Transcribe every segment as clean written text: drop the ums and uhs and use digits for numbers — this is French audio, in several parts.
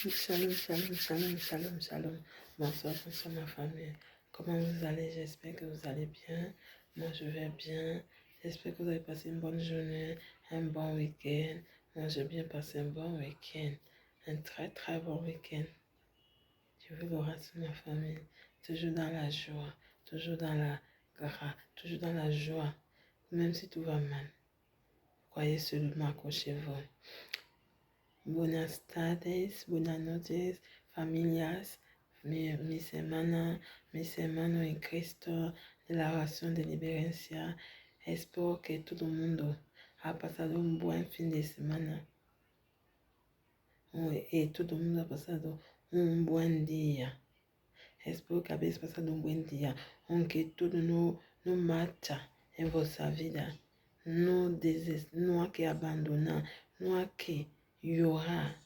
Shalom, shalom, shalom, shalom, shalom. Bonsoir, bonsoir ma famille. Comment vous allez? J'espère que vous allez bien. Moi, je vais bien. J'espère que vous avez passé une bonne journée, un bon week-end. Moi, j'ai bien passé un bon week-end. Un très, très bon week-end. Je veux le sur ma famille. Toujours dans la joie, toujours dans la grâce, toujours dans la joie. Même si tout va mal. Croyez seulement, accrochez-vous. Buenas tardes, buenas noches, familias, mis hermanos en Cristo de la oración de liberancia. Espero que todo el mundo ha pasado un buen fin de semana y todo el mundo ha pasado un buen día. Espero que habéis pasado un buen día, aunque todo no marcha en vuestra vida. No hay que abandonar, no hay que llorar.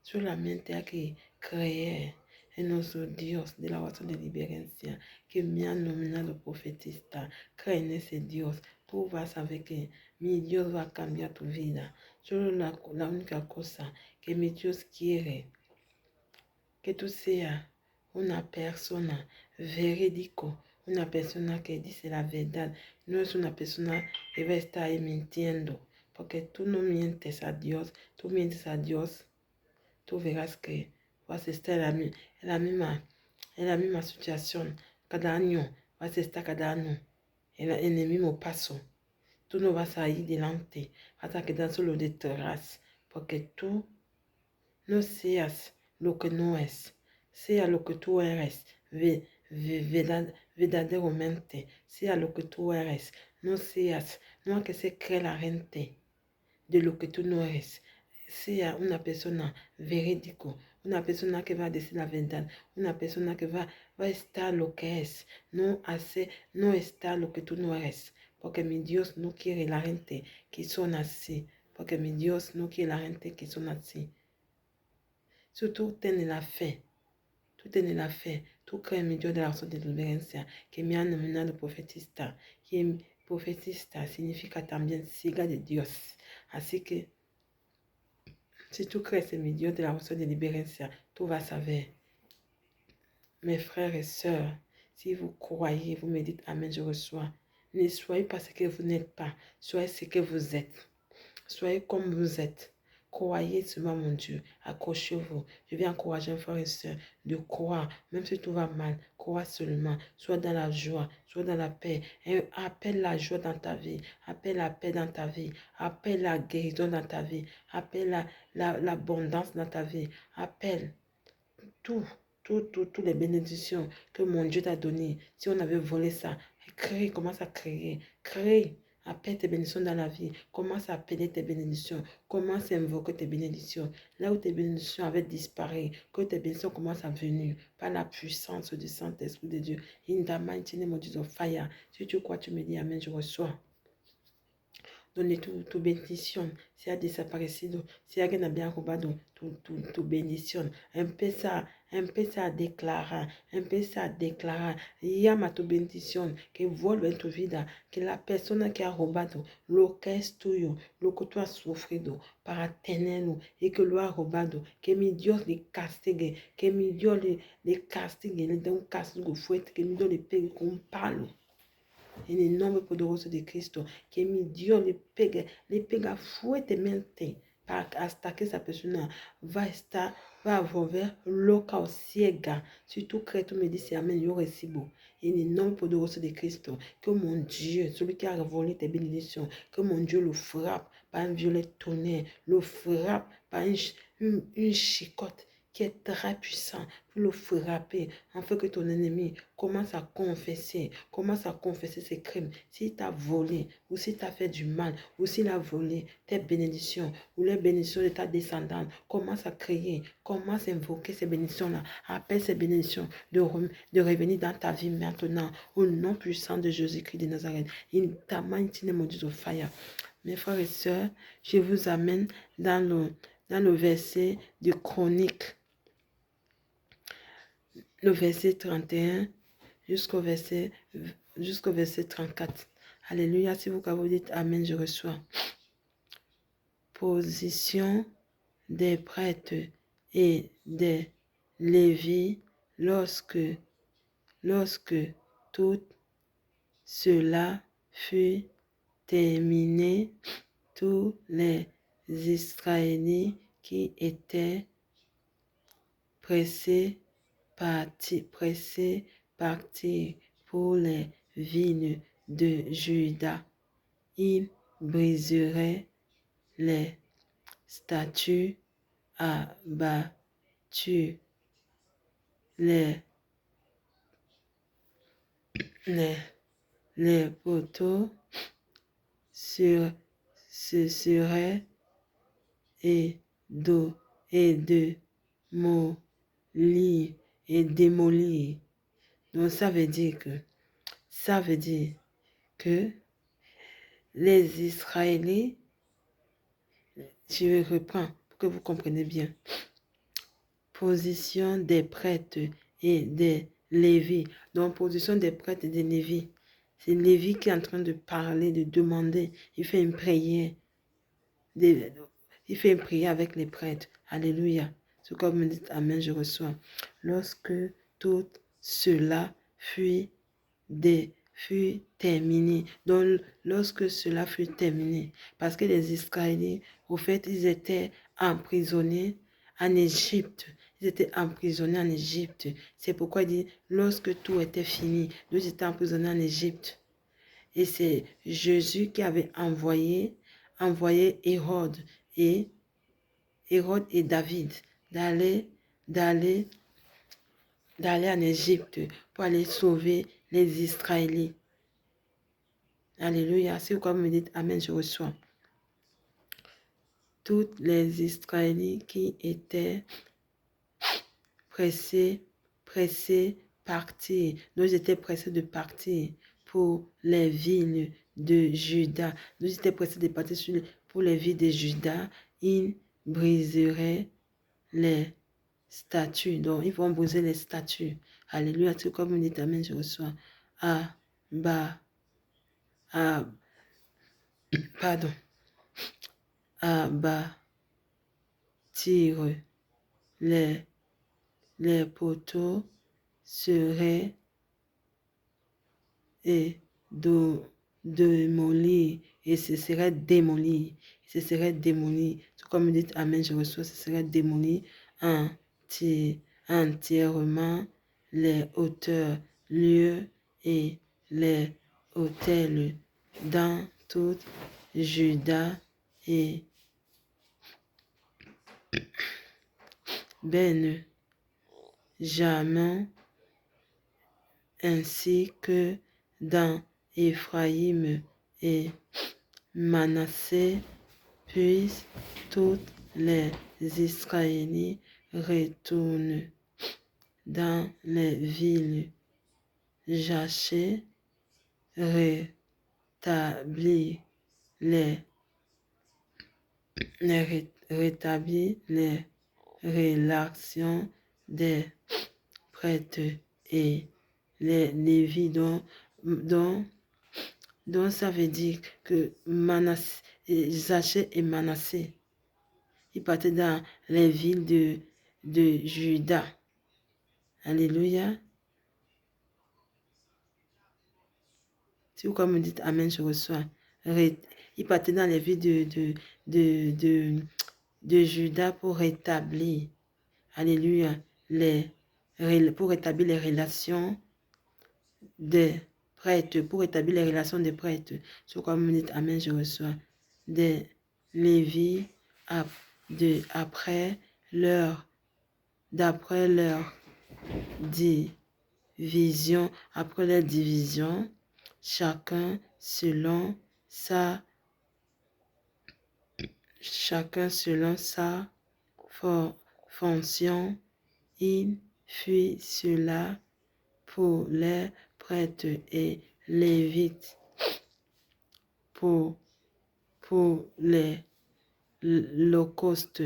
Solamente hay que creer en nuestro Dios de la oración de liberancia que me ha nominado profetista. Cree en ese Dios. Tú vas a ver que mi Dios va a cambiar tu vida. Solo la única cosa que mi Dios quiere, que tú seas una persona verídico, una persona que dice la verdad. No es una persona que va a estar ahí mintiendo. Porque tú no mientes a Dios, tú mientes a Dios. Tú verás que vas a estar en la misma situación. Cada año vas a estar cada año en el mismo paso. Tú no vas a ir delante, vas a quedar solo detrás, porque tú no seas lo que no es, sea lo que tú eres verdaderamente, sea lo que tú eres. No hay que se cree la gente de lo que tú no eres. Sea una persona verídico, una persona que va a decir la verdad, una persona que va a estar lo que es, no está lo que tú no eres, porque mi Dios no quiere la gente que son así, porque mi Dios no quiere la gente que son así. Si tú tienes la fe, tú crees en mi Dios de la oración de liberancia, que me ha nominado profetista, que profetista significa también siga de Dios. Así que si tú crees en mi Dios de la oración de liberancia, tú vas a ver. Mes frères et sœurs, si vous croyez, vous me dites Amen, je reçois. Ne soyez pas ce que vous n'êtes pas, soyez ce que vous êtes. Soyez comme vous êtes. Croyez seulement mon Dieu. Accrochez-vous. Je vais encourager un frère et soeur de croire, même si tout va mal. Crois seulement. Sois dans la joie, sois dans la paix. Et appelle la joie dans ta vie. Appelle la paix dans ta vie. Appelle la guérison dans ta vie. Appelle l'abondance dans ta vie. Appelle toutes les bénédictions que mon Dieu t'a données. Si on avait volé ça, crée, commence à créer. Crée. Appelle tes bénédictions dans la vie. Commence à appeler tes bénédictions. Commence à invoquer tes bénédictions. Là où tes bénédictions avaient disparu, que tes bénédictions commencent à venir par la puissance du Saint-Esprit de Dieu. In the mighty name of Jesus, fire. Si tu crois, tu me dis Amen, je reçois. Donne tu bendición, si ha desaparecido, si alguien había robado tu bendición, empieza a declarar, llama tu bendición, que vuelva en tu vida, que la persona que ha robado lo que es tuyo, lo que tú has sufrido para tenerlo y que lo ha robado, que mi Dios le castigue, que mi Dios le castigue, le dé un castigo fuerte, que mi Dios le pegue con un palo. En el nombre poderoso de Cristo, que mi Dios le pega fuertemente hasta que esa persona va a volver loca o ciega. Si tú crees, tú me dices amén, yo recibo. En el nombre poderoso de Cristo, que mon Dieu, celui qui a volé tes bénédictions, que mon Dieu le frappe par un violet tonnerre, le frappe par une chicotte qui est très puissant pour le frapper, afin que ton ennemi commence à confesser ses crimes. S'il t'a volé, ou s'il t'a fait du mal, ou s'il a volé tes bénédictions, ou les bénédictions de ta descendante, commence à crier, commence à invoquer ces bénédictions-là, appelle ces bénédictions de revenir dans ta vie maintenant, au nom puissant de Jésus-Christ de Nazareth. In the mighty name of Jesus, fire. Mes frères et sœurs, je vous amène dans le verset de Chronique, le verset 31 jusqu'au verset 34. Alléluia, si vous dites Amen, je reçois. Position des prêtres et des Lévites, lorsque tout cela fut terminé, tous les Israélites qui étaient pressés partir pour les villes de Juda. Ils briseraient les statues abattues, les poteaux se seraient et de démolir et démolir. Donc ça veut dire que les Israélites, je reprends pour que vous compreniez bien, position des prêtres et des Lévites. Donc position des prêtres et des Lévites. C'est Lévi qui est en train de parler, de demander. Il fait une prière. Il fait une prière avec les prêtres. Alléluia. C'est comme me dit Amen, je reçois. Lorsque tout cela fut terminé. Donc, lorsque cela fut terminé, parce que les Israélites, au fait, ils étaient emprisonnés en Égypte. Ils étaient emprisonnés en Égypte. C'est pourquoi il dit, lorsque tout était fini, nous étions emprisonnés en Égypte. Et c'est Jésus qui avait envoyé Hérode et David d'aller en Égypte pour aller sauver les Israélites. Alléluia. C'est quoi vous me dites Amen, je reçois. Tous les Israélites qui étaient pressés partir. Nous étions pressés de partir pour les villes de Juda. Nous étions pressés de partir pour les villes de Juda. Ils briseraient les statues. Donc, ils vont briser les statues. Alléluia. C'est comme vous me dites Amen, je reçois. Abattir les poteaux seraient et démolis, et ce serait démoli. Ce serait démoli. Comme dit Amen, je reçois, ce serait démoli entièrement les hauteurs, lieux et les hôtels dans toute Juda et Benjamin, ainsi que dans Éphraïm et Manassé, puis tous les Israélites retournent dans les villes. Jaché rétablit les relations des prêtres et les Lévites. Donc ça veut dire que Zaché et Manassé, ils partaient dans les villes de Juda. Alléluia. Si vous comme me dites Amen, je reçois. Ils partaient dans les villes de Juda pour rétablir. Alléluia. Pour rétablir les relations des prêtres, pour établir les relations des prêtres. Sur quoi me dites Amen, je reçois. Des Lévites d'après leur division, chacun selon sa fonction. Il fit cela pour les prêtres et Lévites, pour les holocaustes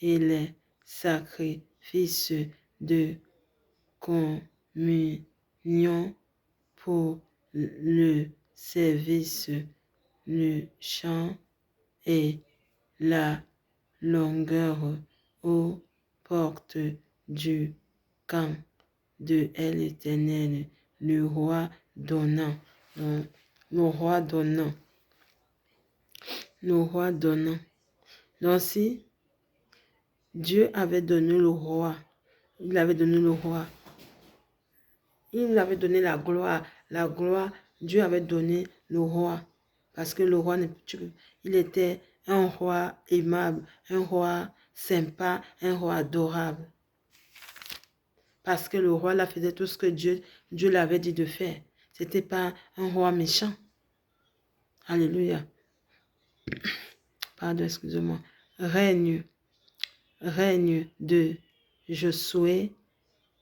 et les sacrifices de communion, pour le service, le chant et la longueur aux portes du camp de l'Éternel, le roi donnant. Donc, le roi donnant. Le roi donnant. Donc si Dieu avait donné le roi, il avait donné le roi, il avait donné la gloire, Dieu avait donné le roi, parce que le roi, il était un roi aimable, un roi sympa, un roi adorable. Parce que le roi là faisait tout ce que Dieu l'avait dit de faire. C'était pas un roi méchant. Alléluia. Pardon, excusez-moi. Règne de Josué.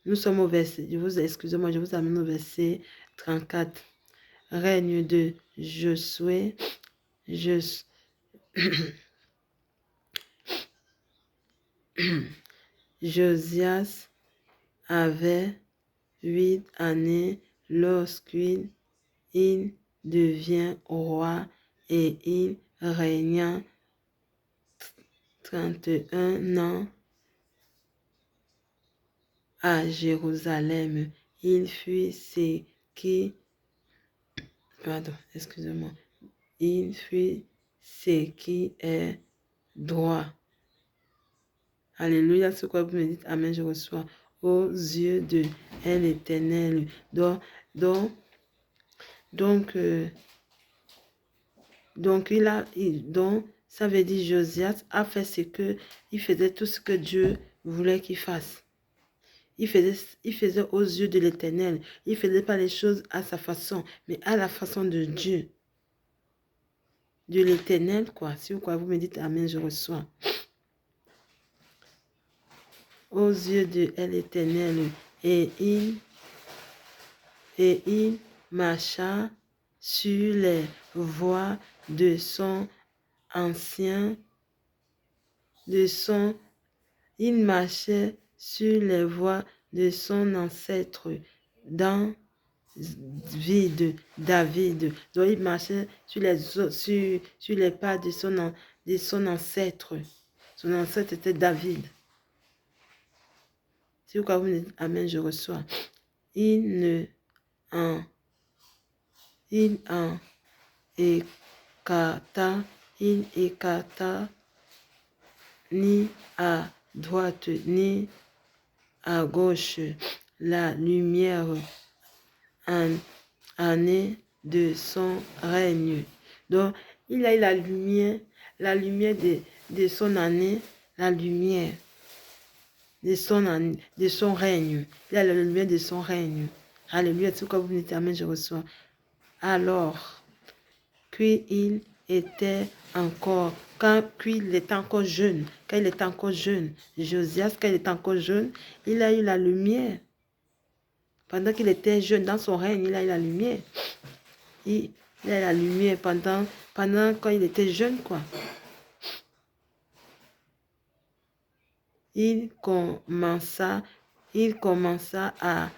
Nous sommes au verset, excusez-moi, je vous amène au verset 34. Règne de Josué. Josias avait 8 années lorsqu'il devient roi et il régna 31 ans à Jérusalem. Il fut ce qui... Pardon, excusez-moi. Il fut ce qui est droit. Alléluia, c'est quoi vous me dites? Amen, je reçois. Aux yeux de l'Éternel. Donc, ça veut dire Josias a fait il faisait tout ce que Dieu voulait qu'il fasse. Il faisait aux yeux de l'Éternel. Il ne faisait pas les choses à sa façon, mais à la façon de Dieu. De l'Éternel, quoi. Si vous me dites amen, je reçois. Aux yeux de l'Éternel. Et il marcha sur les voies de son ancien, il marchait sur les voies de son ancêtre David. Donc il marchait sur les pas de son ancêtre. Son ancêtre était David. Si vous me dites amen, je reçois. Il écarta ni à droite ni à gauche la lumière en année de son règne. Donc, il a eu la lumière de son année, la lumière de son règne. Il a la lumière de son règne. Alléluia, c'est quoi vous me dites amen, je reçois. Alors, qu'il était encore, quand il était encore jeune, Josias, quand il était encore jeune, il a eu la lumière. Pendant qu'il était jeune, dans son règne, il a eu la lumière. Il a eu la lumière pendant quand il était jeune, quoi. Il commença à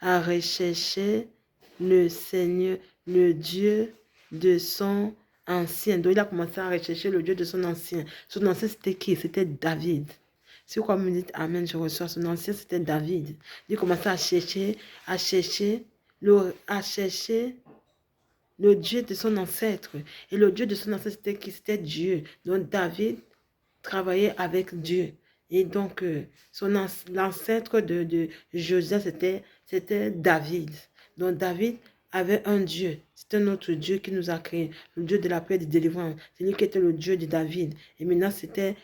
rechercher le Seigneur, le Dieu de son ancien. Donc, il a commencé à rechercher le Dieu de son ancien. Son ancien, c'était qui? C'était David. Si vous me dites amen, je reçois. Son ancien, c'était David. Il commençait à chercher le Dieu de son ancêtre. Et le Dieu de son ancêtre, c'était qui? C'était Dieu. Donc, David travaillait avec Dieu. Et donc, l'ancêtre de Josias, c'était David. Donc, David avait un Dieu. C'était notre Dieu qui nous a créé. Le Dieu de la paix et de délivrance. C'est lui qui était le Dieu de David. Et maintenant, c'était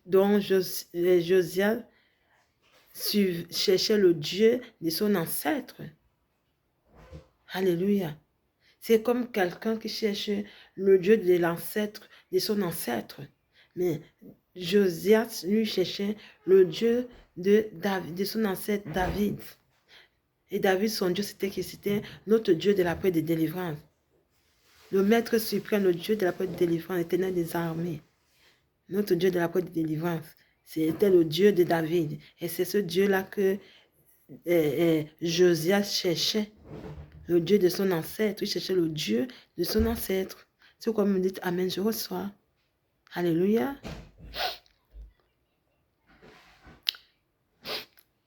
donc, Josias cherchait le Dieu de son ancêtre. Alléluia. C'est comme quelqu'un qui cherche le Dieu de l'ancêtre, de son ancêtre. Mais Josias lui cherchait le Dieu de son ancêtre David. Et David, son Dieu, c'était qui? C'était notre Dieu de la paix et de délivrance. Le Maître suprême, le Dieu de la paix et de délivrance, l'Éternel des armées. Notre Dieu de la paix et de délivrance. C'était le Dieu de David. Et c'est ce Dieu-là que Josias cherchait. le Dieu de son ancêtre. Il cherchait le Dieu de son ancêtre. C'est pourquoi vous me dites Amen, je reçois. Alléluia.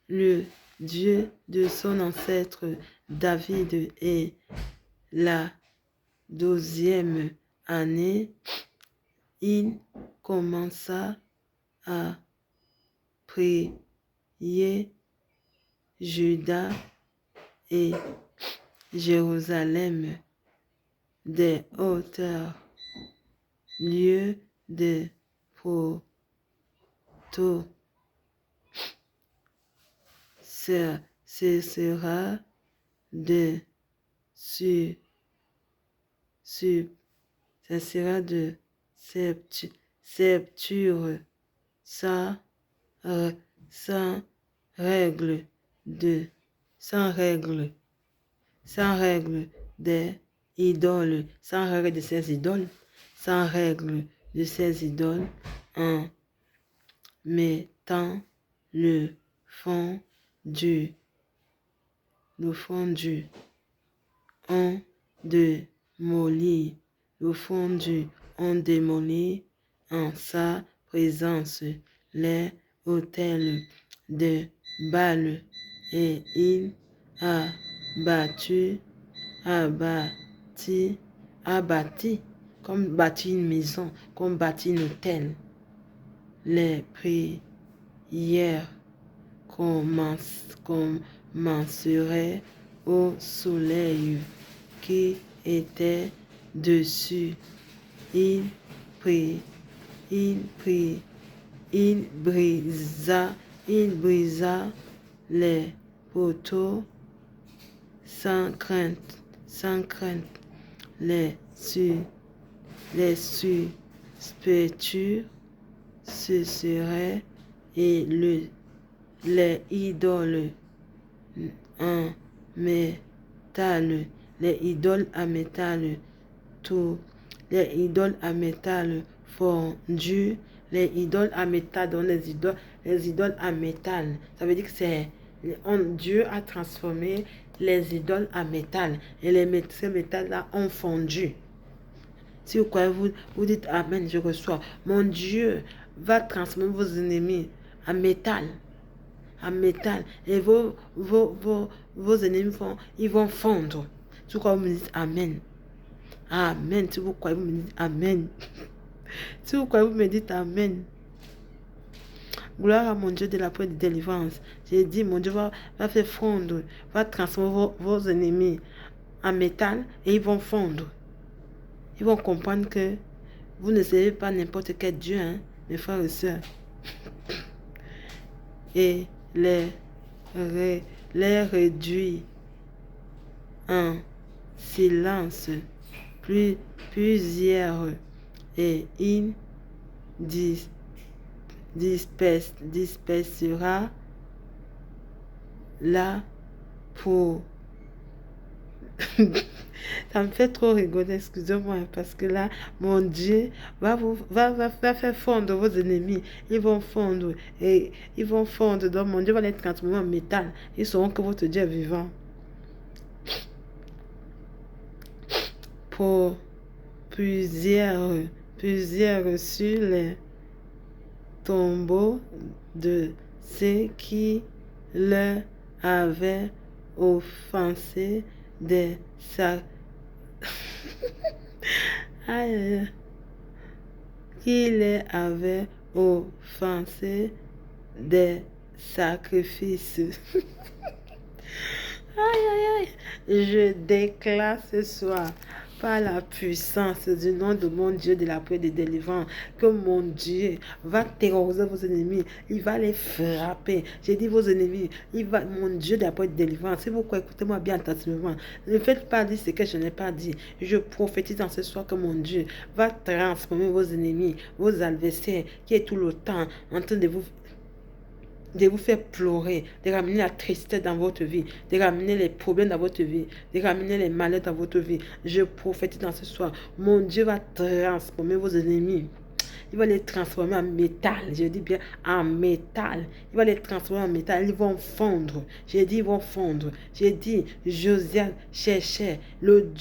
Le Dieu de son ancêtre David est la 12e année. Il commença à prier Juda et Jérusalem des hauteurs, lieu de proto. Ce sera de ce sera de septure sans règle des idoles, sans règle de ces idoles, sans règle de ces idoles, en mettant le fondu, on démolit, le fondu, on démolit en sa présence les autels de Baal et il a bâti, comme bâti une maison, comme bâti un hôtel. Les prières commenceraient au soleil qui était dessus. Il brisa les poteaux sans crainte. Les spectures ce serait et les idoles en métal, les idoles à métal, tout, les idoles à métal fondu, les idoles à métal, donc les idoles à métal, ça veut dire que Dieu a transformé les idoles à métal et ces métal-là ont fondu. Si vous croyez, vous dites Amen, je reçois. Mon Dieu va transformer vos ennemis en métal. Et vos ennemis ils vont fondre. Si vous croyez, vous me dites Amen. Amen. Si vous croyez, vous me dites Amen. Si vous croyez, vous me dites Amen. Gloire à mon Dieu de la paix et de délivrance. J'ai dit, mon Dieu va faire fondre, va transformer vos ennemis en métal et ils vont fondre. Ils vont comprendre que vous ne servez pas n'importe quel Dieu, hein, mes frères et sœurs. Et les réduit en silence plusieurs et il dispersera la pour ça me fait trop rigoler, excusez-moi, parce que là, mon Dieu va faire fondre vos ennemis. Ils vont fondre, donc mon Dieu va les transformer en métal. Ils sauront que votre Dieu est vivant. Pour plusieurs sur les tombeaux de ceux qui leur avaient offensé des qui les avait offensé des sacrifices. Je déclare ce soir par la puissance du nom de mon Dieu de la paix et de délivrance, que mon Dieu va terroriser vos ennemis, il va les frapper. J'ai dit vos ennemis, mon Dieu de la paix et de délivrance. Si vous écoutez-moi bien attentivement, ne faites pas dire ce que je n'ai pas dit. Je prophétise dans ce soir que mon Dieu va transformer vos ennemis, vos adversaires, qui est tout le temps en train de vous faire pleurer, de ramener la tristesse dans votre vie, de ramener les problèmes dans votre vie, de ramener les malheurs dans votre vie. Je prophétise dans ce soir, mon Dieu va transformer vos ennemis. Il va les transformer en métal. Je dis bien en métal. Il va les transformer en métal. Ils vont fondre. J'ai dit, ils vont fondre. J'ai dit, Josiane cherchait le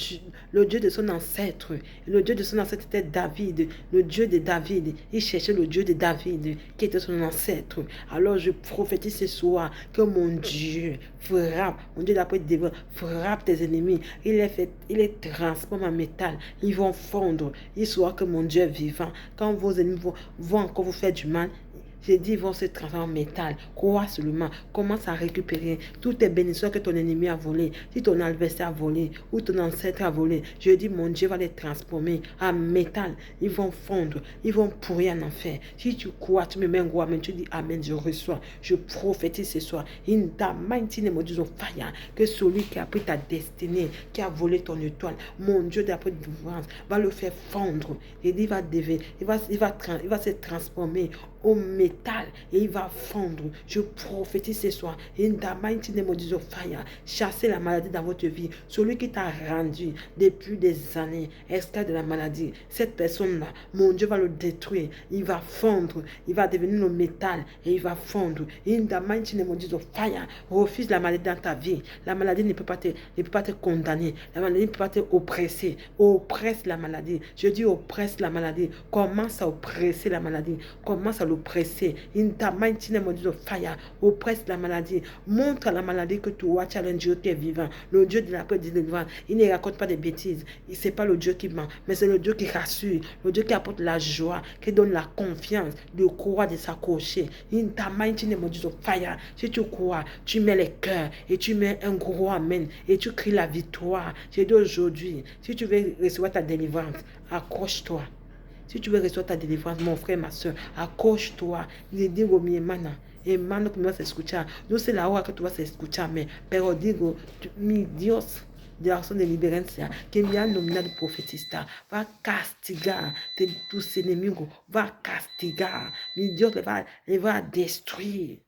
Dieu de son ancêtre. Le Dieu de son ancêtre était David. Le Dieu de David. Il cherchait le Dieu de David, qui était son ancêtre. Alors je prophétise ce soir que mon Dieu frappe, mon Dieu d'après Dévon, frappe tes ennemis. Il les transforme en métal. Ils vont fondre. Il soit que mon Dieu est vivant. Quand vos ennemis vont encore vous faire du mal, j'ai dit, ils vont se transformer en métal. Crois seulement. Commence à récupérer toutes tes bénédictions que ton ennemi a volées. Si ton adversaire a volé ou ton ancêtre a volé, je dis, mon Dieu va les transformer en métal. Ils vont fondre. Ils vont pourrir en enfer. Si tu crois, tu me mets un gros amen. Tu dis amen, je reçois. Je prophétise ce soir. In the mighty name of Jesus, fire. Que celui qui a pris ta destinée, qui a volé ton étoile, mon Dieu d'après délivrance, va le faire fondre. Et il va devenir, il va se transformer au métal et il va fondre. Je prophétise ce soir. In the mighty name of Jesus, fire. Chassez la maladie dans votre vie. Celui qui t'a rendu depuis des années extrait de la maladie, cette personne-là, mon Dieu va le détruire. Il va fondre. Il va devenir le métal et il va fondre. In the mighty name of Jesus, fire. Refuse la maladie dans ta vie. La maladie ne peut pas te condamner. La maladie ne peut pas te oppresser. Oppresse la maladie. Je dis oppresse la maladie. Commence à oppresser la maladie. Commence à l'oppresser. In the mighty name of Jesus, fire. Oppresse la maladie. Montre à la maladie que toi, tu as un Dieu qui est vivant. Le Dieu de la paix, de délivrance. Il ne raconte pas des bêtises. Ce n'est pas le Dieu qui ment, mais c'est le Dieu qui rassure. Le Dieu qui apporte la joie, qui donne la confiance de croire, de s'accrocher. In the mighty name of Jesus, fire. Si tu crois, tu mets les cœurs et tu mets un gros amen et tu cries la victoire. J'ai dit aujourd'hui, si tu veux recevoir ta délivrance, accroche-toi. Si tu veux recevoir ta délivrance, mon frère, ma soeur, accroche-toi. Le digo mi hermana. Hermano que me vas a escuchar. No sé la hora que tú vas a escucharme, pero digo, mi Dios de la acción de liberancia, que me ha nominado profetista, va a castigar tus enemigos, va a castigar. Mi Dios le va a destruire.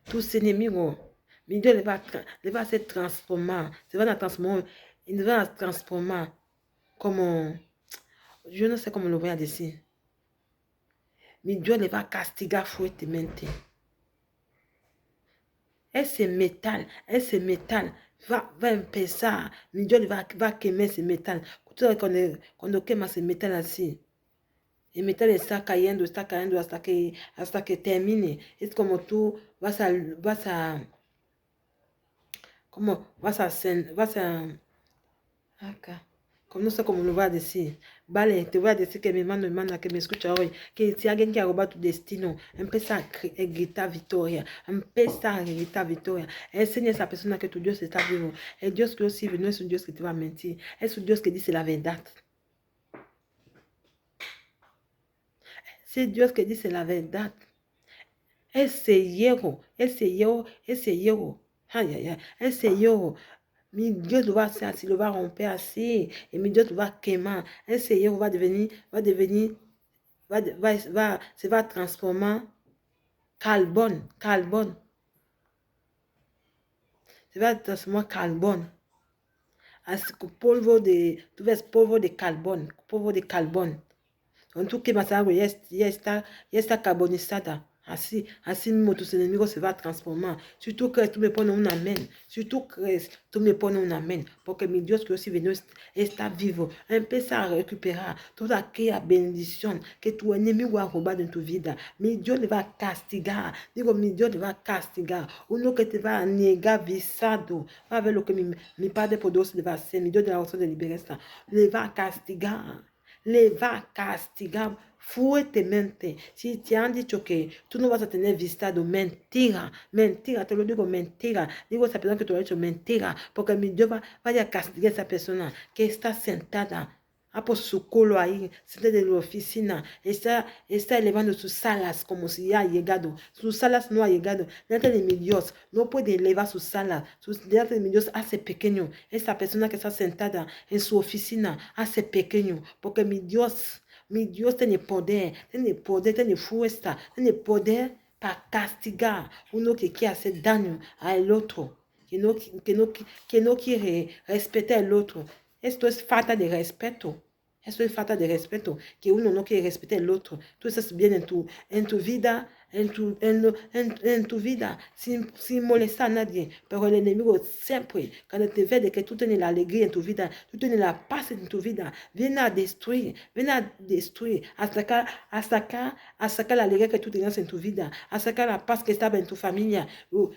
Tus enemigos, mi Dios le va a se transformar. Se van a transformar, ils vont se transformer como... Je ne sais comment le voy a decir. Mais Dieu le va castigar fuertemente. Ese métal va empezar. Mi Dieu va quemar ese métal. Cuando quema ese métal así, el métal está cayendo hasta que termine. Es como tú vas a acá. Como no sé cómo lo va a decir. Vale, te voy a decir que mi hermana que me escucha hoy, que si alguien que ha robado tu destino, empieza a gritar victoria, enseña a esa persona que tu Dios está vivo. El Dios que aussi no es un Dios que te va a mentir, es un Dios que dice la verdad. C'est Dios que dice la verdad. Ese hierro, mi Dios lo va a hacer así, lo va a romper así, et mi Dios lo va a quemar. Ese hierro se va a transformar carbón. Se va a transformar carbón. Así que tú ves polvo de carbón. Cuando tú quemas algo, ya está carbonizada. Así mismo tus enemigos se van a transformar. Si tú crees, tú me pones un amén. Si tú crees, tú me pones un amén. Porque mi Dios que aussi venu está vivo. Empieza a recuperar toda aquella bendición que tu enemigo ha robado en tu vida. Mi Dios le va a castigar. Digo, mi Dios le va a castigar. Uno que te va a negar visado. Va a ver lo que mi Padre poderoso le va a hacer. Mi Dios de la oración de liberación le va a castigar. Le va a castigar fuertemente. Si te han dicho que tú no vas a tener visitado, mentira, te lo digo, mentira. Digo a esa persona que te lo ha dicho, mentira, porque mi Dios vaya a castigar a esa persona que está sentada. Ha puesto su culo ahí, sentada en la oficina, está elevando sus alas como si ya ha llegado. Sus alas no ha llegado. Delante de mi Dios, no puede elevar sus alas. Delante de mi Dios hace pequeño. Esa persona que está sentada en su oficina hace pequeño, porque mi Dios tiene poder, tiene fuerza, tiene poder para castigar uno que quiere hacer daño al otro, que no quiere respetar al otro. Esto es falta de respeto. Eso es falta de respeto, que uno no quiere respetar al otro. Tú estás bien en tu vida, en tu vida, sin molestar a nadie. Pero el enemigo siempre, cuando te ve de que tú tienes la alegría en tu vida, tú tienes la paz en tu vida, viene a destruir, a sacar la alegría que tú tenías en tu vida, a sacar la paz que estaba en tu familia.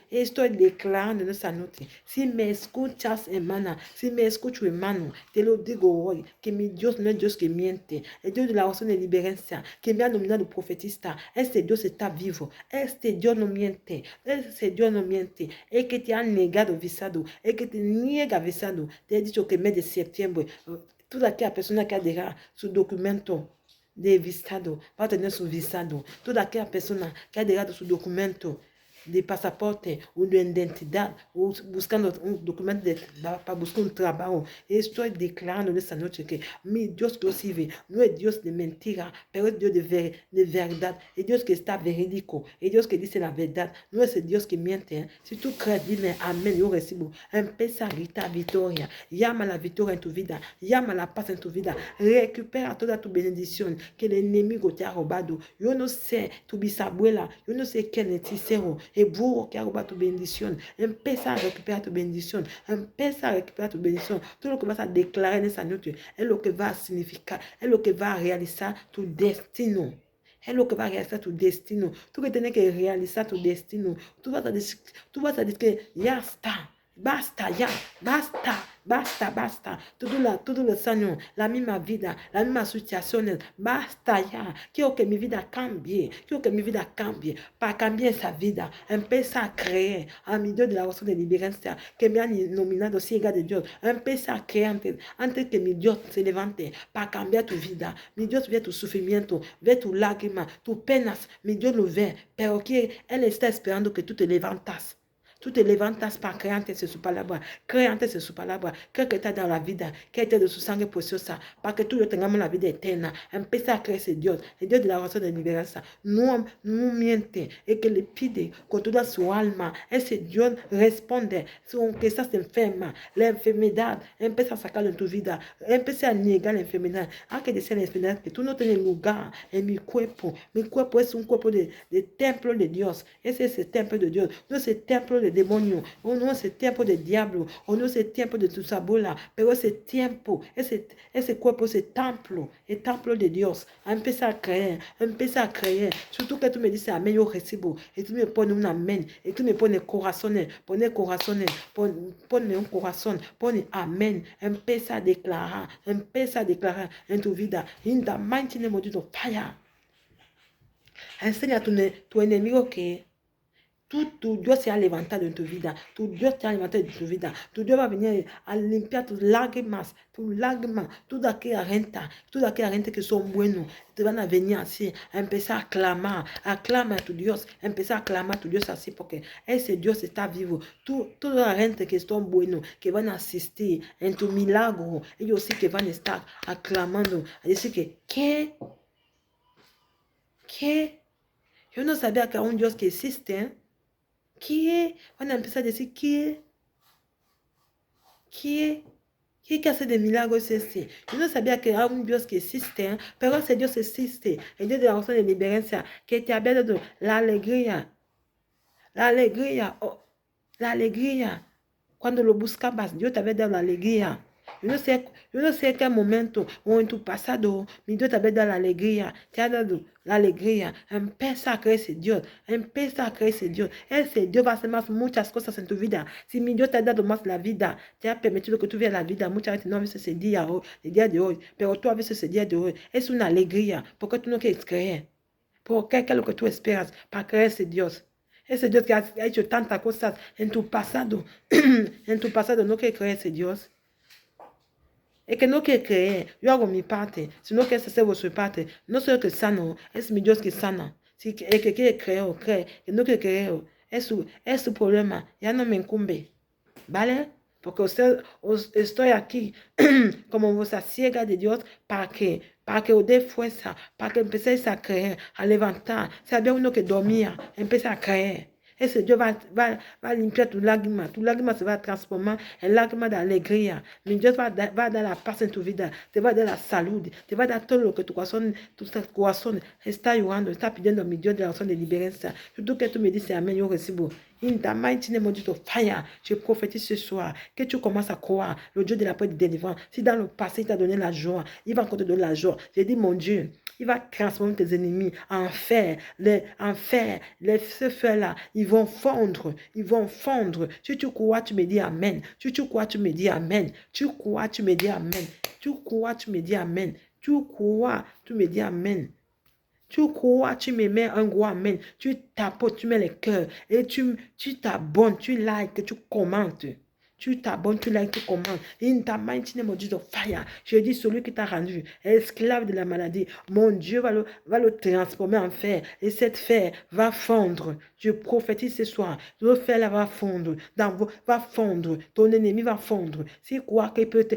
Estoy declarando en esta noche. Si me escuchas, hermana, si me escucho, hermano, te lo digo hoy, que mi Dios no es Dios que miente, el Dios de la oración de liberancia, que me ha nominado profetista. Este Dios está vivo, este Dios no miente, este Dios no miente, el que te ha negado visado, el que te niega visado, te he dicho que el mes de septiembre, toda aquella persona que ha dejado su documento de visado va a tener su visado, toda aquella persona que ha dejado su documento de pasaporte o de identidad o buscando un documento para buscar un trabajo. Estoy declarando en esta noche que mi Dios que os vive no es Dios de mentira, pero es Dios de verdad. Es Dios que está verídico, es Dios que dice la verdad, no es el Dios que miente. ¿Eh? Si tú crees, dile amén, yo recibo. Empieza a gritar victoria, llama la victoria en tu vida, llama la paz en tu vida, recupera toda tu bendición que el enemigo te ha robado. Yo no sé tu bisabuela, yo no sé quién hechicero, el burro que ha robado tu bendición. Empieza a recuperar tu bendición, empieza a recuperar tu bendición. Todo lo que vas a declarar en esta noche es lo que va a significar, es lo que va a realizar tu destino. Es lo que va a realizar tu destino. Tú que tienes que realizar tu destino. Tú vas a decir que ya está. Basta, ya, basta. Todos los años, la misma vida, la misma situación. Basta ya. Quiero que mi vida cambie. Para cambiar esa vida, empieza a creer a mi Dios de la oración de liberancia que me han nominado ciega de Dios. Empieza a creer antes que mi Dios se levante para cambiar tu vida. Mi Dios ve tu sufrimiento, ve tu lágrima, tus penas. Mi Dios lo ve, pero que Él está esperando que tú te levantas. Tú te levantas para creer antes de su palabra. Cree antes de su palabra. Cree que está dans la vida. Que está de su sangre preciosa. Para que tú y yo tengamos la vida eterna. Empieza a creer ese Dios. El Dios de la oración de liberación. No miente. Y que le pide con toda su alma. Ese Dios responde. Aunque estás enferma. La enfermedad. Empieza a sacarlo en tu vida. Empieza a negar la enfermedad. Hay que decir a la enfermedad que tú no tienes lugar en mi cuerpo. Mi cuerpo es un cuerpo de templo de Dios. Ese es el templo de Dios. No es el templo de demonio, o no es el tiempo del diablo, o no es el tiempo de tu sabola, pero ese tiempo, ese cuerpo, ese templo, el templo de Dios. Empieza a creer, surtout que tú me dices amén, yo recibo, y tú me pones un amén, y tú me pones corazones, ponme un corazón, pone amén, empieza a declarar en tu vida, in the mighty name of Jesus, fire. Enseña a tu enemigo que tu Dios se ha levantado en tu vida. Tu Dios te ha levantado en tu vida. Tu Dios va a venir a limpiar tus lágrimas. Toda aquella gente que son buenos, te van a venir así, a empezar a clamar. Aclama a tu Dios. Empezar a clamar a tu Dios así porque ese Dios está vivo. Toda la gente que son buenos, que van a asistir en tu milagro, ellos sí que van a estar aclamando. A decir que, ¿qué? Yo no sabía que hay un Dios que existe, ¿eh? ¿Qué? Van a empezar a decir, ¿qué hace de milagros ese? Yo no sabía que hay un Dios que existe, ¿eh? Pero ese Dios existe. El Dios de la oración de liberancia, que te ha dado la alegría. La alegría. Cuando lo buscabas, Dios te había dado la alegría. Yo no sé en qué momento o en tu pasado, mi Dios te había dado la alegría, te ha dado la alegría. Empieza a creer ese Dios, Ese Dios va a hacer más muchas cosas en tu vida. Si mi Dios te ha dado más la vida, te ha permitido que tú veas la vida. Muchas veces no ves ese día, el día de hoy, pero tú has visto ese día de hoy. Es una alegría, porque tú no quieres creer. Porque ¿qué es lo que tú esperas para creer ese Dios? Ese Dios que ha hecho tantas cosas en tu pasado, en tu pasado, no quieres creer ese Dios. Es que no quiere creer, yo hago mi parte, si no quieres hacer vuestra parte, no soy yo que sano, es mi Dios que sana. Si el que quiere creer, cree, el que no quiere creer, es su problema, ya no me incumbe, ¿vale? Porque estoy aquí como vuestra ciega de Dios para que os dé fuerza, para que empecéis a creer, a levantar. Si había uno que dormía, empieza a creer. Et ce Dieu va limpier tout lágrima. Tu lágrima se va transformer en lágrima de alegría. Mi Dios va dar la paz en tu vida. Te va dar la salud. Te va dar todo lo que tu corazón está llorando. Está pidiendo, mi Dios, de la oración de libérença. Surtout que tu me dis, c'est Amen, yo recibo. In the mighty name of Jesus, fire. Je prophétise ce soir que tu commences à croire le Dieu de la paix de délivrance. Si dans le passé, il t'a donné la joie, il va encore te donner la joie. J'ai dit, mon Dieu, il va transformer tes ennemis en fer. Ce fer-là, ils vont fondre. Ils vont fondre. Si tu crois, tu me dis Amen. Si tu crois, tu me dis Amen. Tu crois, tu me dis Amen. Tu crois, tu me dis Amen. Tu crois, tu me dis Amen. Tu crois, tu me mets un gros amen. Tu tapotes, tu mets les cœurs. Et tu t'abonnes, tu likes, tu commentes. Tu t'abonnes, tu likes, tu commentes. In ta mighty name of Jesus, fire. Je dis, celui qui t'a rendu esclave de la maladie, mon Dieu va le transformer en fer. Et cette fer va fondre. Je prophétise ce soir. Le fer là va fondre. Va fondre. Ton ennemi va fondre. S'il croit qu'il peut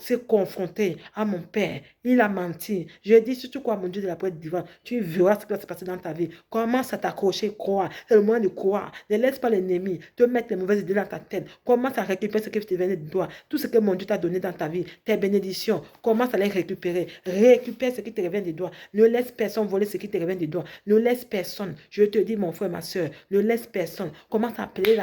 se confronter à mon Père, il a menti. Je dis, si tu crois, mon Dieu de la paix divine, tu verras ce qui va se passer dans ta vie. Commence à t'accrocher, croire. C'est le moment de croire. Ne laisse pas l'ennemi te mettre les mauvaises idées dans ta tête. Commence à récupérer ce qui te venait de toi. Tout ce que mon Dieu t'a donné dans ta vie, tes bénédictions, commence à les récupérer. Récupère ce qui te revient des doigts. Ne laisse personne voler ce qui te revient des doigts. Ne laisse personne. Je te dis, mon frère, ma soeur, ne laisse personne. Commence à appeler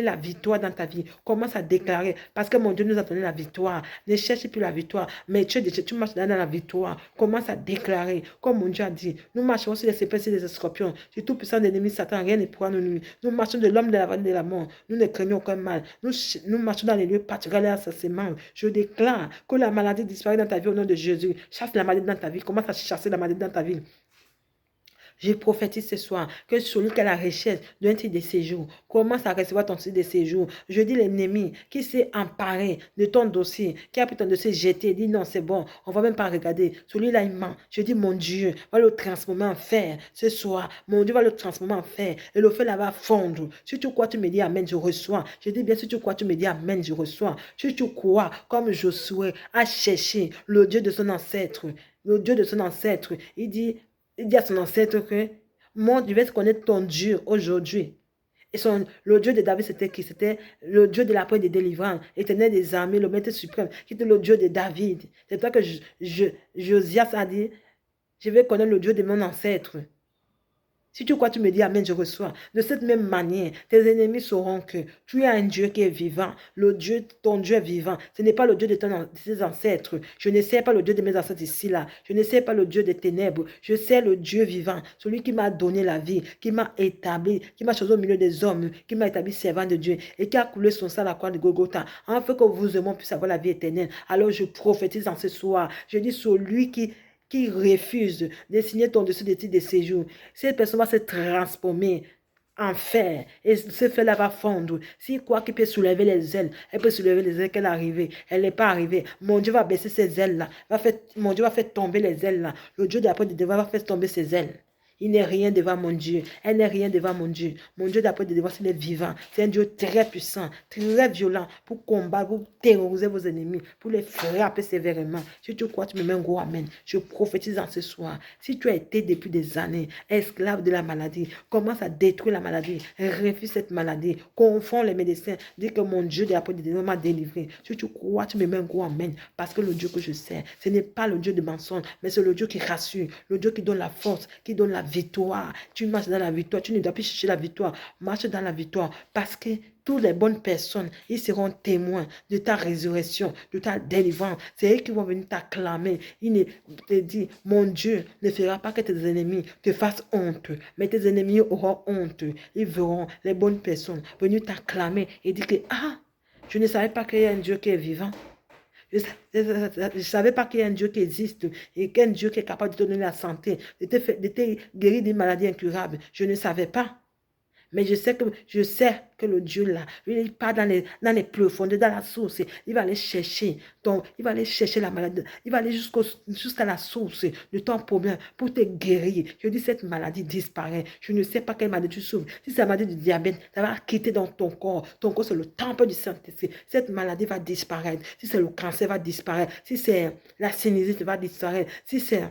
la victoire dans ta vie. Commence à déclarer. Parce que mon Dieu nous a donné la victoire. Ne cherche plus la victoire. Mais tu marches dans la victoire. Commence à déclarer. Comme mon Dieu a dit, nous marchons sur les serpents et les scorpions. Sur tout puissant d'ennemi, Satan, rien ne pourra nous nuire. Nous marchons de l'homme de la vallée de la mort. Nous ne craignons aucun mal. Nous marchons dans les lieux particuliers à sa semence. Je déclare que la maladie disparaît dans ta vie au nom de Jésus. Chasse la maladie dans ta vie. Commence à chasser la maladie dans ta vie. Je prophétise ce soir que celui qui a la richesse d'un titre de séjour commence à recevoir ton titre de séjour. Je dis l'ennemi qui s'est emparé de ton dossier, qui a pris ton dossier jeté, dit non, c'est bon, on ne va même pas regarder. Celui-là, il ment. Je dis mon Dieu va le transformer en fer ce soir. Mon Dieu va le transformer en fer et le fer là va fondre. Si tu crois, tu me dis Amen, je reçois. Je dis bien, si tu crois, tu me dis Amen, je reçois. Si tu crois, comme Josué a cherché le Dieu de son ancêtre, le Dieu de son ancêtre, il dit à son ancêtre que moi, je vais connaître ton Dieu aujourd'hui. Et le Dieu de David, c'était qui? C'était le Dieu de la paix et de délivrance, éternel des armées, le maître suprême, qui était le Dieu de David. C'est toi que Josias a dit, je vais connaître le Dieu de mon ancêtre. Si tu crois, tu me dis Amen, je reçois. De cette même manière, tes ennemis sauront que tu as un Dieu qui est vivant. Ton Dieu est vivant. Ce n'est pas le Dieu de tes ancêtres. Je ne sais pas le Dieu de mes ancêtres ici, là. Je ne sais pas le Dieu des ténèbres. Je sais le Dieu vivant. Celui qui m'a donné la vie, qui m'a établi, qui m'a choisi au milieu des hommes, qui m'a établi servant de Dieu et qui a coulé son sang à la croix de Golgotha, afin que vous et moi puissions avoir la vie éternelle. Alors je prophétise en ce soir. Je dis celui qui refuse de signer ton dessus de titre de séjour, cette personne va se transformer en fer. Et ce fer-là va fondre. S'il croit qu'il peut soulever les ailes, elle peut soulever les ailes qu'elle est arrivée. Elle n'est pas arrivée. Mon Dieu va baisser ses ailes-là. Mon Dieu va faire tomber les ailes-là. Le Dieu de la paix de délivrance va faire tomber ses ailes. Il n'est rien devant mon Dieu. Elle n'est rien devant mon Dieu. Mon Dieu d'après de délivrance, il est vivant. C'est un Dieu très puissant, très violent pour combattre, pour terroriser vos ennemis, pour les frapper sévèrement. Si tu crois, tu me mets un gros amen. Je prophétise en ce soir. Si tu as été depuis des années esclave de la maladie, commence à détruire la maladie. Refuse cette maladie. Confonds les médecins. Dis que mon Dieu d'après de délivrance m'a délivré. Si tu crois, tu me mets un gros amen. Parce que le Dieu que je sers, ce n'est pas le Dieu de mensonge, mais c'est le Dieu qui rassure, le Dieu qui donne la force, qui donne la victoire. Tu marches dans la victoire. Tu ne dois plus chercher la victoire. Marche dans la victoire. Parce que toutes les bonnes personnes, ils seront témoins de ta résurrection, de ta délivrance. C'est eux qui vont venir t'acclamer. Ils te disent, mon Dieu ne fera pas que tes ennemis te fassent honte. Mais tes ennemis auront honte. Ils verront les bonnes personnes venir t'acclamer et dire que, ah, je ne savais pas qu'il y a un Dieu qui est vivant. Je ne savais pas qu'il y a un Dieu qui existe et qu'un Dieu qui est capable de te donner la santé, de te guérir d'une maladie incurable. Je ne savais pas. Mais je sais que le Dieu là, il part dans les profondeurs, dans la source. Il va aller chercher la maladie. Il va aller jusqu'à la source de ton problème pour te guérir. Je dis cette maladie disparaît. Je ne sais pas quelle maladie tu souffres. Si c'est la maladie du diabète, ça va quitter dans ton corps. Ton corps, c'est le temple du Saint-Esprit. Cette maladie va disparaître. Si c'est le cancer, va disparaître. Si c'est la sinusite, va disparaître. Si c'est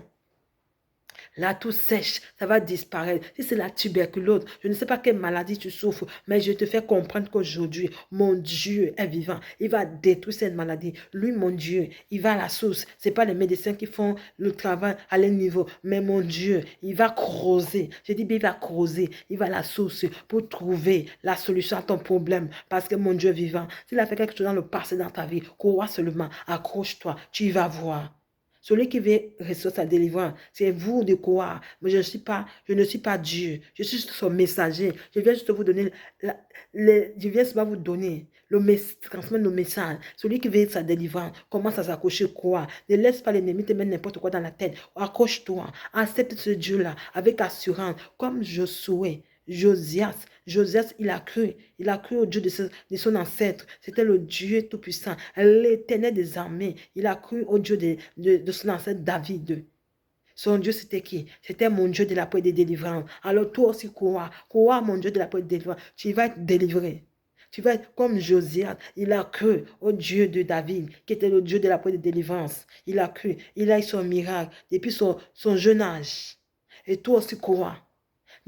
La toux sèche, ça va disparaître. Si c'est la tuberculose, je ne sais pas quelle maladie tu souffres, mais je te fais comprendre qu'aujourd'hui, mon Dieu est vivant. Il va détruire cette maladie. Lui, mon Dieu, il va à la source. Ce n'est pas les médecins qui font le travail à leur niveau, mais mon Dieu, il va creuser. Je dis bien, il va creuser. Il va à la source pour trouver la solution à ton problème. Parce que mon Dieu est vivant. S'il a fait quelque chose dans le passé dans ta vie, crois seulement, accroche-toi, tu vas voir. Celui qui veut recevoir sa délivrance, c'est vous de croire. Mais je ne suis pas Dieu. Je suis juste son messager. Je viens juste vous donner, je viens seulement vous donner transmettre le message. Celui qui veut sa délivrance, commence à s'accrocher, croire. Ne laisse pas l'ennemi te mettre n'importe quoi dans la tête. Accroche-toi. Accepte ce Dieu-là avec assurance, comme Josué. Josias, il a cru au Dieu de son ancêtre. C'était le Dieu Tout-Puissant, l'Éternel des armées. Il a cru au Dieu de son ancêtre David. Son Dieu, c'était qui? C'était mon Dieu de la paix et de délivrance. Alors toi aussi, crois mon Dieu de la paix et de délivrance. Tu vas être délivré. Tu vas être comme Josias. Il a cru au Dieu de David, qui était le Dieu de la paix et de délivrance. Il a cru. Il a eu son miracle depuis son jeune âge. Et toi aussi, crois.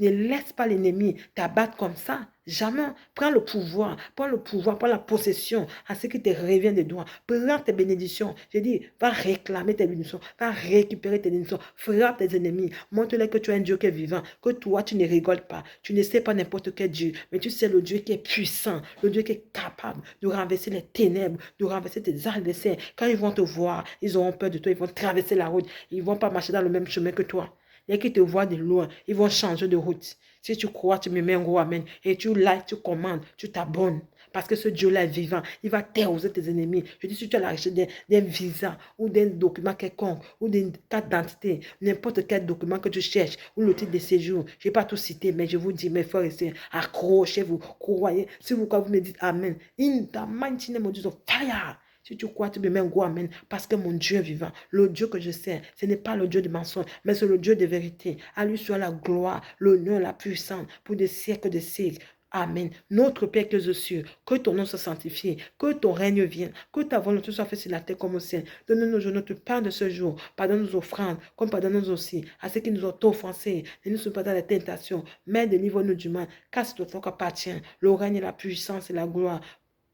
Ne laisse pas l'ennemi t'abattre comme ça. Jamais. Prends le pouvoir, prends la possession à ce qui te revient de droit. Prends tes bénédictions. Je dis, va réclamer tes bénédictions, va récupérer tes bénédictions. Frappe tes ennemis. Montre-leur que tu es un Dieu qui est vivant, que toi, tu ne rigoles pas. Tu ne sais pas n'importe quel Dieu, mais tu sais le Dieu qui est puissant, le Dieu qui est capable de renverser les ténèbres, de renverser tes adversaires. Quand ils vont te voir, ils auront peur de toi, ils vont traverser la route. Ils ne vont pas marcher dans le même chemin que toi. Les qui te voient de loin, ils vont changer de route. Si tu crois, tu me mets un gros amen. Et tu likes, tu commandes, tu t'abonnes. Parce que ce Dieu-là est vivant. Il va terroriser tes ennemis. Je dis, si tu as la recherche d'un visa ou d'un document quelconque ou d'une carte d'identité, n'importe quel document que tu cherches ou le titre de séjour, je ne vais pas tout citer, mais je vous dis, mes frères et sœurs, accrochez-vous, croyez. Si vous me dites amen, in the mighty name of Jesus, fire. Si tu crois, tu me mets un gros amen. Parce que mon Dieu est vivant. Le Dieu que je sais, ce n'est pas le Dieu de mensonge, mais c'est le Dieu de vérité. À lui soit la gloire, l'honneur, la puissance pour des siècles de siècles. Amen. Notre Père qui es aux cieux, que ton nom soit sanctifié, que ton règne vienne, que ta volonté soit faite sur la terre comme au ciel. Donne-nous aujourd'hui notre pain de ce jour. Pardonne nos offrandes, comme pardonne-nous aussi à ceux qui nous ont offensés. Ne nous sois pas dans la tentation, mais délivre-nous du mal. Car c'est toi qui appartient le règne et la puissance et la gloire.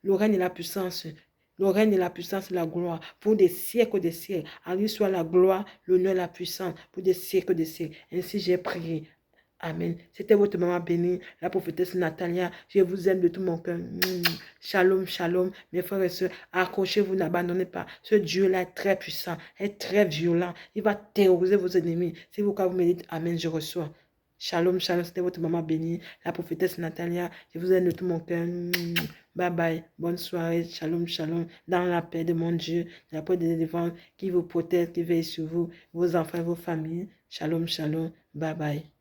Le règne et la puissance. Le règne et la puissance et la gloire pour des siècles. À lui soit la gloire, l'honneur et la puissance pour des siècles. Ainsi j'ai prié. Amen. C'était votre maman bénie, la prophétesse Natalia. Je vous aime de tout mon cœur. Shalom, shalom. Mes frères et sœurs, accrochez-vous, n'abandonnez pas. Ce Dieu-là est très puissant, est très violent. Il va terroriser vos ennemis. Si vous me dites Amen, je reçois. Shalom, shalom. C'était votre maman bénie, la prophétesse Natalia. Je vous aime de tout mon cœur. Bye bye. Bonne soirée. Shalom, shalom. Dans la paix de mon Dieu, la paix de délivrance qui vous protège, qui veille sur vous, vos enfants, vos familles. Shalom, shalom. Bye bye.